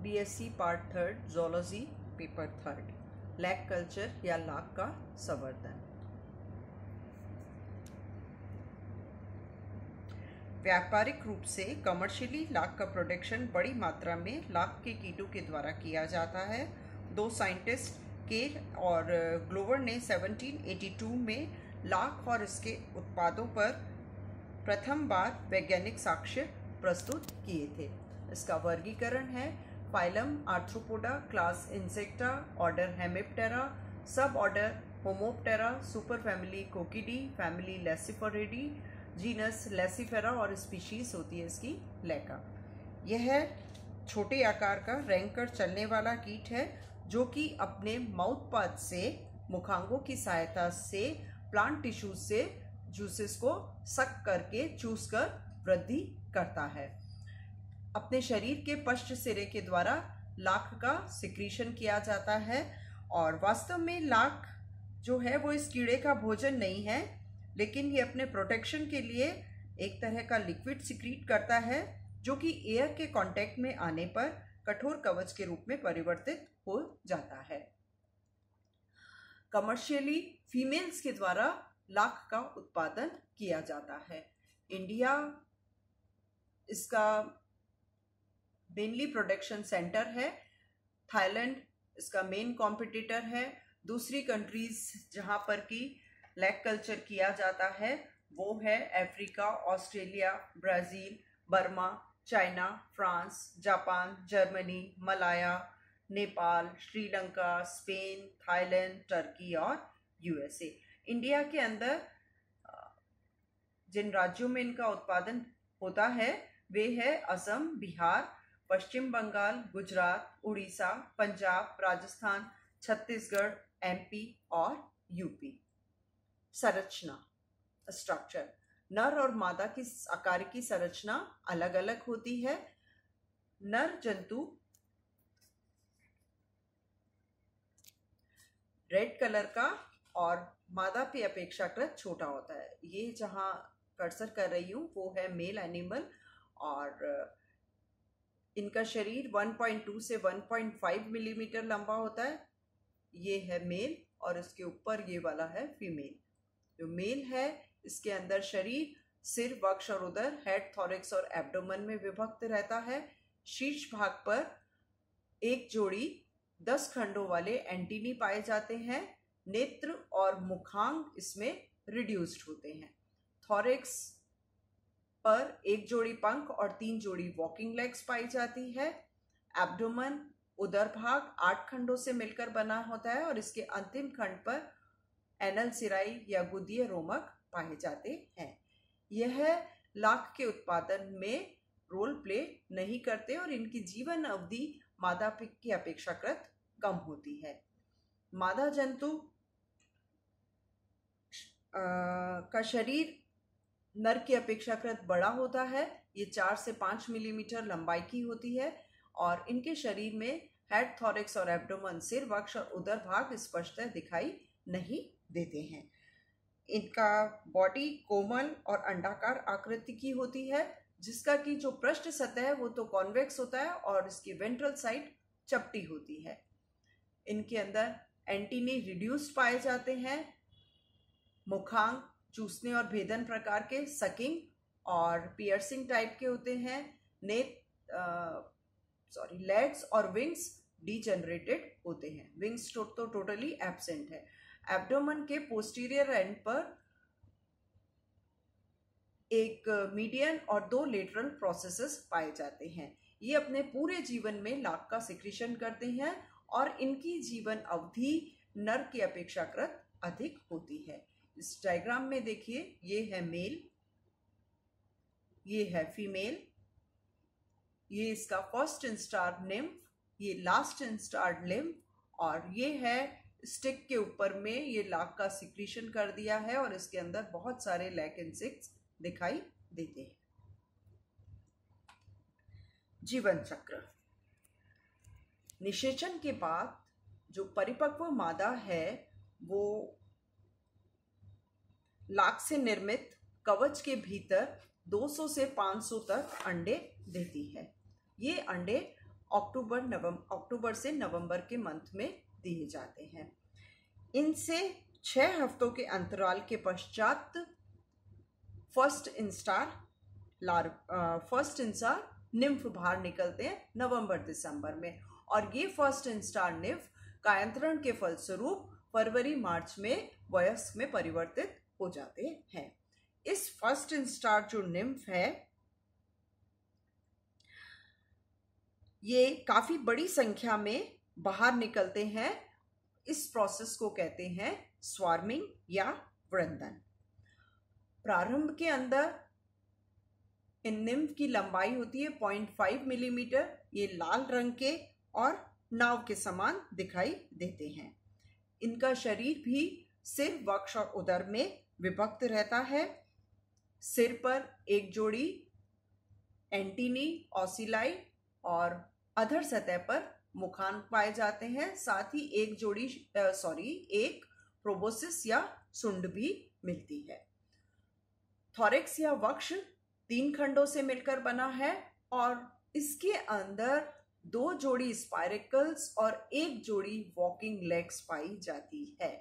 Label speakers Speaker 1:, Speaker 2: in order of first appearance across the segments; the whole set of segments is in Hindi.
Speaker 1: BSc part third zoology paper third, lac culture या लाख का संवर्धन। व्यापारिक रूप से कमर्शियली लाख का प्रोडक्शन बड़ी मात्रा में लाख के कीटों के द्वारा किया जाता है। दो साइंटिस्ट केर और ग्लोवर ने 1782 में लाख और इसके उत्पादों पर प्रथम बार वैज्ञानिक साक्ष्य प्रस्तुत किए थे। इसका वर्गीकरण है phylum Arthropoda, class Insecta, order Hemiptera, sub order Homoptera, super family Coccoidea, family Lacciferidae, genus Laccifer और स्पीशीज होती है इसकी लैका। यह छोटे आकार का रेंग कर चलने वाला कीट है जो कि अपने माउथ पार्ट से मुखांगों की सहायता से प्लांट टिश्यूज से जूसेस को सक करके चूस कर वृद्धि करता है। अपने शरीर के पश्च सिरे के द्वारा लाख का सिक्रीशन किया जाता है और वास्तव में लाख जो है वो इस कीड़े का भोजन नहीं है, लेकिन ये अपने प्रोटेक्शन के लिए एक तरह का लिक्विड सिक्रीट करता है जो कि एयर के कांटेक्ट में आने पर कठोर कवच के रूप में परिवर्तित हो जाता है। कमर्शियली फीमेल्स के द्वारा लाख का उत्पादन किया जाता है। इंडिया इसका मेनली प्रोडक्शन सेंटर है। थाईलैंड इसका मेन कॉम्पिटिटर है। दूसरी कंट्रीज जहां पर कि लैक कल्चर किया जाता है वो है Africa, Australia, Brazil, Burma, China, France, Japan, Germany, Malaya, Nepal, Sri Lanka, Spain, Thailand, Turkey और यूएसए। इंडिया के अंदर जिन राज्यों में इनका उत्पादन होता है वे है असम, बिहार, पश्चिम बंगाल, गुजरात, उड़ीसा, पंजाब, राजस्थान, छत्तीसगढ़, एमपी और यूपी। संरचना स्ट्रक्चर, नर और मादा की आकार की संरचना अलग अलग होती है। नर जंतु रेड कलर का और मादा पे अपेक्षाकृत छोटा होता है। ये जहां कर्सर कर रही हूँ वो है मेल एनिमल और इनका शरीर 1.2 से 1.5 मिलीमीटर लंबा होता है। ये है मेल और इसके ऊपर ये वाला है फीमेल। जो मेल है इसके अंदर शरीर सिर, वक्ष और उदर, हेड, थॉरेक्स और एब्डोमेन में विभक्त रहता है। शीर्ष भाग पर एक जोड़ी 10 खंडों वाले एंटीनी पाए जाते हैं। नेत्र और मुखांग इसमें रिड्यूस्ड होते हैं। थॉरेक्स पर एक जोड़ी पंख और 3 जोड़ी वॉकिंग लेग्स पाई जाती है। एब्डोमेन उदर भाग 8 खंडों से मिलकर बना होता है और इसके अंतिम खंड पर एनल सिराई या गुदीय रोमक पाए जाते हैं। यह लाख के उत्पादन में रोल प्ले नहीं करते और इनकी जीवन अवधि मादा की अपेक्षाकृत कम होती है। मादा जंतु का शरीर नर की अपेक्षाकृत बड़ा होता है। ये 4 से 5 मिलीमीटर लंबाई की होती है और इनके शरीर में हेड, थॉरेक्स और एब्डोमेन, सिर, वक्ष और उदर भाग स्पष्टतः दिखाई नहीं देते हैं। इनका बॉडी कोमल और अंडाकार आकृति की होती है जिसका कि जो पृष्ठ सतह है वो तो कॉन्वेक्स होता है और इसकी वेंट्रल साइड चपटी होती है। इनके अंदर एंटीनी रिड्यूस्ड पाए जाते हैं। मुखांग चूसने और भेदन प्रकार के, सकिंग और पियर्सिंग टाइप के होते हैं। लेग्स और विंग्स डीजेनरेटेड होते हैं। विंग्स तो टोटली एब्सेंट है। एब्डोमेन के पोस्टीरियर एंड पर एक मीडियन और 2 लेटरल प्रोसेसेस पाए जाते हैं। ये अपने पूरे जीवन में लाख का सिक्रीशन करते हैं और इनकी जीवन अवधि नर की अपेक्षाकृत अधिक होती है। इस डायग्राम में देखिए, ये है मेल, ये है फीमेल, ये इसका फर्स्ट इंस्टार्ड लिम्फ, ये लास्ट इंस्टार्ड लिम्फ और ये है स्टिक के ऊपर में ये लाख का सिक्रीशन कर दिया है और इसके अंदर बहुत सारे लैक इंसेक्ट्स दिखाई देते हैं। जीवन चक्र, निषेचन के बाद जो परिपक्व मादा है वो लाख से निर्मित कवच के भीतर 200 से 500 तक अंडे देती है। ये अंडे अक्टूबर से नवंबर के मंथ में दिए जाते हैं। इनसे 6 हफ्तों के अंतराल के पश्चात फर्स्ट इंस्टार निम्फ बाहर निकलते हैं नवंबर दिसंबर में, और ये फर्स्ट इंस्टार निम्फ कायांतरण के फलस्वरूप फरवरी मार्च में वयस्क में परिवर्तित हो जाते हैं। इस फर्स्ट इंस्टार जो निम्फ है ये काफी बड़ी संख्या में बाहर निकलते हैं। इस प्रोसेस को कहते हैं स्वार्मिंग या वृंदन। प्रारंभ के अंदर इन निम्फ की लंबाई होती है 0.5 मिलीमीटर। ये लाल रंग के और नाव के समान दिखाई देते हैं। इनका शरीर भी सिर, वक्ष और उदर में विभक्त रहता है। सिर पर एक जोड़ी एंटीनी, ऑसिलाई और अधर सतह पर मुखान पाए जाते हैं। साथ ही एक प्रोबोसिस या सुंड भी मिलती है। थोरैक्स या वक्ष 3 खंडों से मिलकर बना है और इसके अंदर 2 जोड़ी स्पाइरेकल्स और 1 जोड़ी वॉकिंग लेग्स पाई जाती है।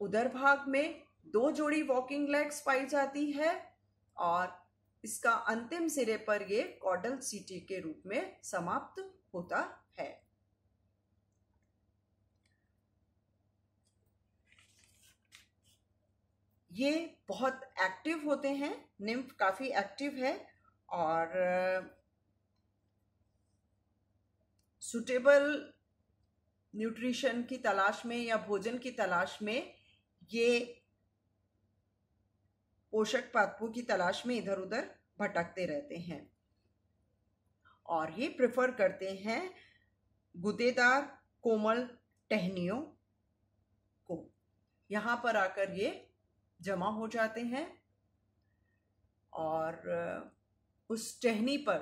Speaker 1: उदर भाग में 2 जोड़ी वॉकिंग लेग्स पाई जाती है और इसका अंतिम सिरे पर ये कॉडल सीटी के रूप में समाप्त होता है। ये बहुत एक्टिव होते हैं। निम्फ काफी एक्टिव है और सुटेबल न्यूट्रिशन की तलाश में या भोजन की तलाश में ये पोषक तत्वों की तलाश में इधर उधर भटकते रहते हैं और ये प्रेफर करते हैं गुदेदार कोमल टहनियों को। यहाँ पर आकर ये जमा हो जाते हैं और उस टहनी पर,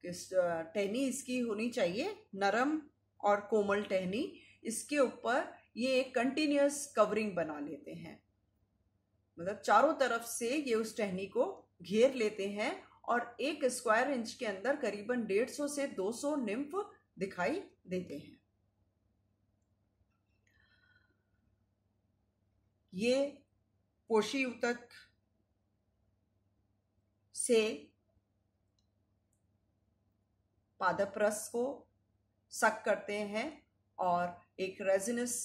Speaker 1: टहनी इसकी होनी चाहिए नरम और कोमल टहनी, इसके ऊपर ये एक कंटिन्यूअस कवरिंग बना लेते हैं। मतलब चारों तरफ से ये उस टहनी को घेर लेते हैं और 1 स्क्वायर इंच के अंदर करीबन 150 से 200 निम्फ दिखाई देते हैं। ये पोषी ऊतक से पादप रस को सक करते हैं और एक रेजिनस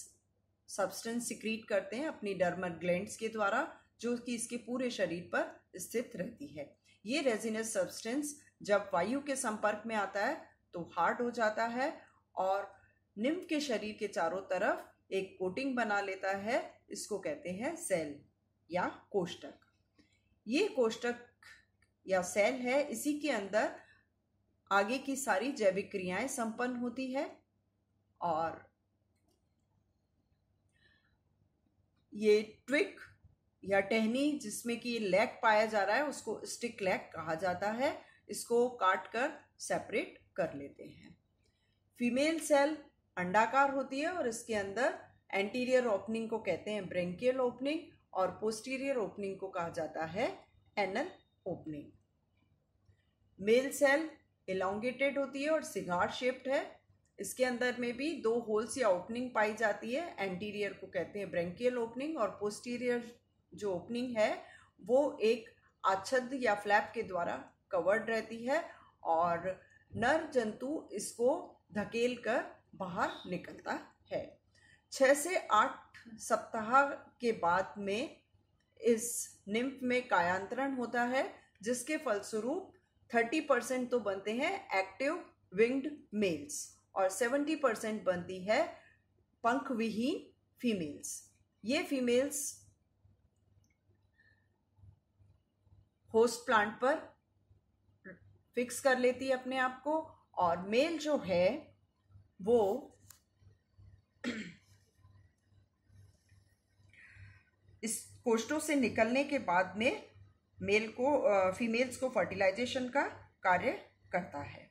Speaker 1: सब्सटेंस सिक्रीट करते हैं अपनी डर्मल ग्लैंड्स के द्वारा, जो कि इसके पूरे शरीर पर स्थित रहती है। ये रेजिनस सब्सटेंस जब वायु के संपर्क में आता है तो हार्ड हो जाता है और निम्फ के शरीर के चारों तरफ एक कोटिंग बना लेता है। इसको कहते हैं सेल या कोष्ठक। ये कोष्ठक या सेल है, इसी के अंदर आगे की सारी जैविक क्रियाएं संपन्न होती है और ये ट्विक या टहनी जिसमें कि लेग पाया जा रहा है उसको स्टिक लेग कहा जाता है। इसको काट कर सेपरेट कर लेते हैं। फीमेल सेल अंडाकार होती है और इसके अंदर एंटीरियर ओपनिंग को कहते हैं ब्रेंकियल ओपनिंग और पोस्टीरियर ओपनिंग को कहा जाता है anal opening. Male cell elongated होती है और सिगार शेप्ड है। इसके अंदर में भी 2 होल्स या ओपनिंग पाई जाती है। एंटीरियर को कहते हैं ब्रेंकियल ओपनिंग और पोस्टीरियर जो ओपनिंग है वो एक आच्छादित या फ्लैप के द्वारा कवर्ड रहती है और नर जंतु इसको धकेल कर बाहर निकलता है। 6 से 8 सप्ताह के बाद में इस निम्फ में कायांतरण होता है, जिसके फलस्वरूप 30% तो बनते हैं एक्टिव विंग्ड मेल्स और 70% बनती है पंख विहीन फीमेल्स। ये फीमेल्स होस्ट प्लांट पर फिक्स कर लेती है अपने आप को और मेल जो है वो इस कोष्ठों से निकलने के बाद में फीमेल्स को फर्टिलाइजेशन का कार्य करता है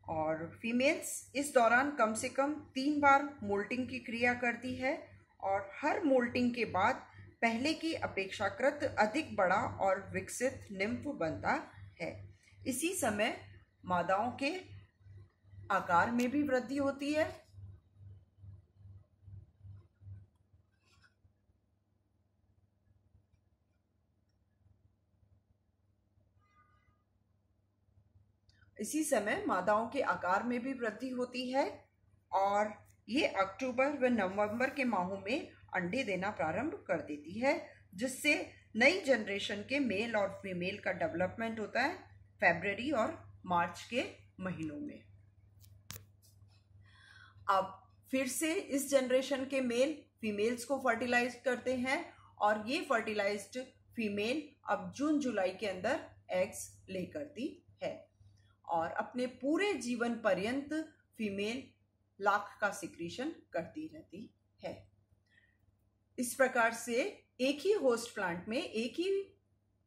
Speaker 1: और फीमेल्स इस दौरान कम से कम 3 बार मोल्टिंग की क्रिया करती है और हर मोल्टिंग के बाद पहले की अपेक्षाकृत अधिक बड़ा और विकसित निम्फ बनता है। इसी समय मादाओं के आकार में भी वृद्धि होती है। इसी समय मादाओं के आकार में भी वृद्धि होती है और ये अक्टूबर व नवंबर के माहों में अंडे देना प्रारंभ कर देती है, जिससे नई जनरेशन के मेल और फीमेल का डेवलपमेंट होता है फरवरी और मार्च के महीनों में। अब फिर से इस जनरेशन के मेल फीमेल्स को फर्टिलाइज करते हैं और ये फर्टिलाइज्ड फीमेल अब जून जुलाई के अंदर एग्स ले करती है और अपने पूरे जीवन पर्यंत फीमेल लाख का सिक्रीशन करती रहती है। इस प्रकार से एक ही होस्ट प्लांट में एक ही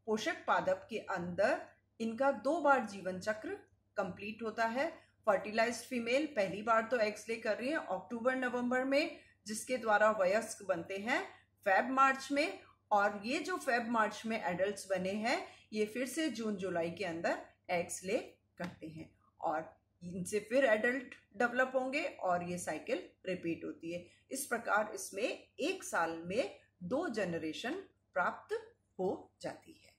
Speaker 1: पोषक पादप के अंदर इनका 2 बार जीवन चक्र कंप्लीट होता है। फर्टिलाइज्ड फीमेल पहली बार तो एग्स ले कर रही है अक्टूबर नवंबर में, जिसके द्वारा वयस्क बनते हैं फेब मार्च में, और ये जो फेब मार्च में एडल्ट्स बने हैं ये फिर से जून जुलाई के अंदर एग्स ले करते हैं और इनसे फिर एडल्ट डेवलप होंगे और ये साइकिल रिपीट होती है। इस प्रकार इसमें एक साल में 2 जनरेशन प्राप्त हो जाती है।